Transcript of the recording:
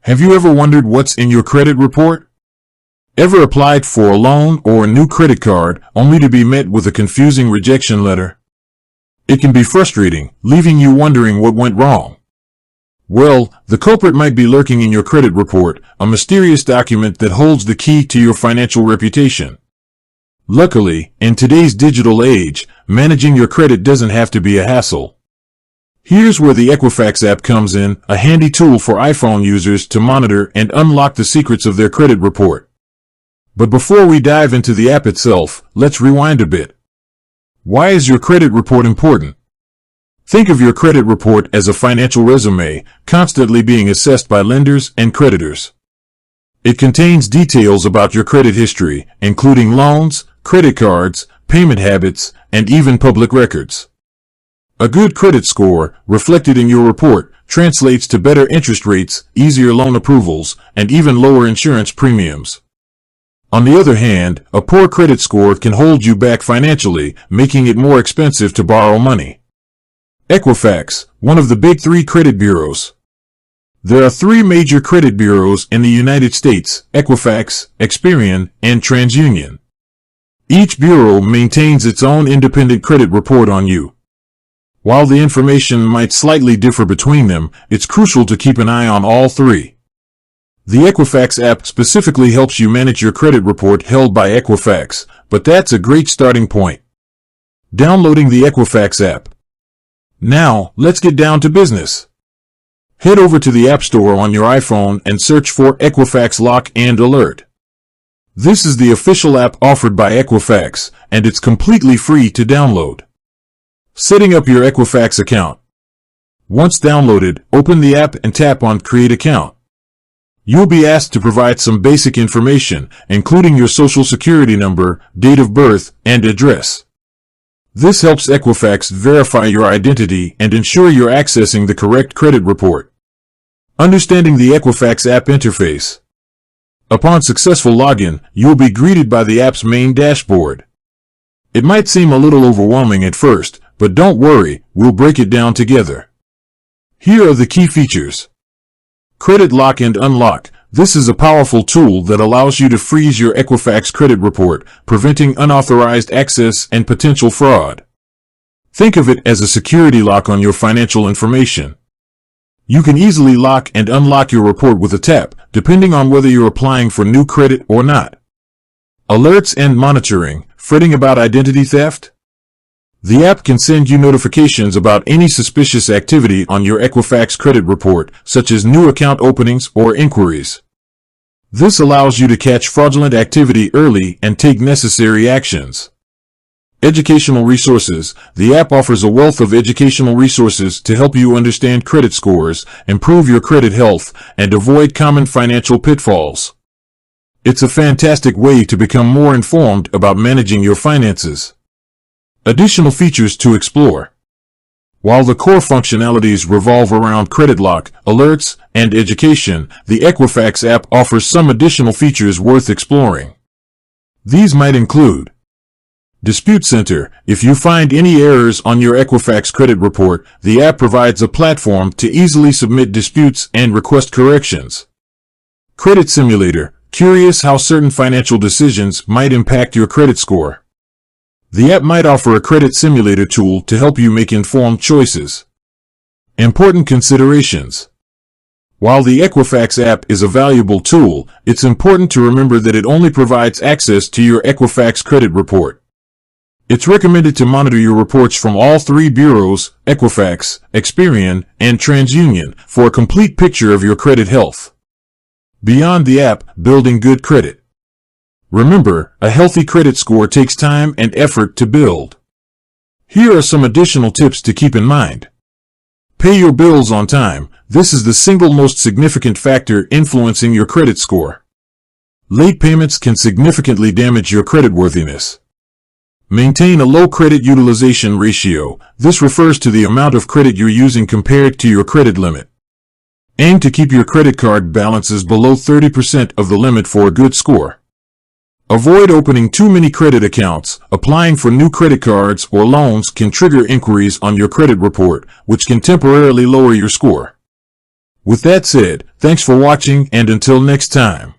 Have you ever wondered what's in your credit report? Ever applied for a loan or a new credit card only to be met with a confusing rejection letter? It can be frustrating, leaving you wondering what went wrong. Well, the culprit might be lurking in your credit report, a mysterious document that holds the key to your financial reputation. Luckily, in today's digital age, managing your credit doesn't have to be a hassle. Here's where the Equifax app comes in, a handy tool for iPhone users to monitor and unlock the secrets of their credit report. But before we dive into the app itself, let's rewind a bit. Why is your credit report important? Think of your credit report as a financial resume, constantly being assessed by lenders and creditors. It contains details about your credit history, including loans, credit cards, payment habits, and even public records. A good credit score, reflected in your report, translates to better interest rates, easier loan approvals, and even lower insurance premiums. On the other hand, a poor credit score can hold you back financially, making it more expensive to borrow money. Equifax, one of the big three credit bureaus. There are three major credit bureaus in the United States: Equifax, Experian, and TransUnion. Each bureau maintains its own independent credit report on you. While the information might slightly differ between them, it's crucial to keep an eye on all three. The Equifax app specifically helps you manage your credit report held by Equifax, but that's a great starting point. Downloading the Equifax app. Now, let's get down to business. Head over to the App Store on your iPhone and search for Equifax Lock and Alert. This is the official app offered by Equifax, and it's completely free to download. Setting up your Equifax account. Once downloaded, open the app and tap on Create Account. You'll be asked to provide some basic information, including your social security number, date of birth, and address. This helps Equifax verify your identity and ensure you're accessing the correct credit report. Understanding the Equifax app interface. Upon successful login, you'll be greeted by the app's main dashboard. It might seem a little overwhelming at first, but don't worry, we'll break it down together. Here are the key features. Credit Lock and Unlock. This is a powerful tool that allows you to freeze your Equifax credit report, preventing unauthorized access and potential fraud. Think of it as a security lock on your financial information. You can easily lock and unlock your report with a tap, depending on whether you're applying for new credit or not. Alerts and Monitoring. Fretting about identity theft? The app can send you notifications about any suspicious activity on your Equifax credit report, such as new account openings or inquiries. This allows you to catch fraudulent activity early and take necessary actions. Educational resources. The app offers a wealth of educational resources to help you understand credit scores, improve your credit health, and avoid common financial pitfalls. It's a fantastic way to become more informed about managing your finances. Additional features to explore. While the core functionalities revolve around credit lock, alerts, and education, the Equifax app offers some additional features worth exploring. These might include Dispute Center. If you find any errors on your Equifax credit report, the app provides a platform to easily submit disputes and request corrections. Credit Simulator. Curious how certain financial decisions might impact your credit score? The app might offer a credit simulator tool to help you make informed choices. Important considerations. While the Equifax app is a valuable tool, it's important to remember that it only provides access to your Equifax credit report. It's recommended to monitor your reports from all three bureaus, Equifax, Experian, and TransUnion, for a complete picture of your credit health. Beyond the app, building good credit. Remember, a healthy credit score takes time and effort to build. Here are some additional tips to keep in mind. Pay your bills on time. This is the single most significant factor influencing your credit score. Late payments can significantly damage your creditworthiness. Maintain a low credit utilization ratio. This refers to the amount of credit you're using compared to your credit limit. Aim to keep your credit card balances below 30% of the limit for a good score. Avoid opening too many credit accounts. Applying for new credit cards or loans can trigger inquiries on your credit report, which can temporarily lower your score. With that said, thanks for watching, and until next time.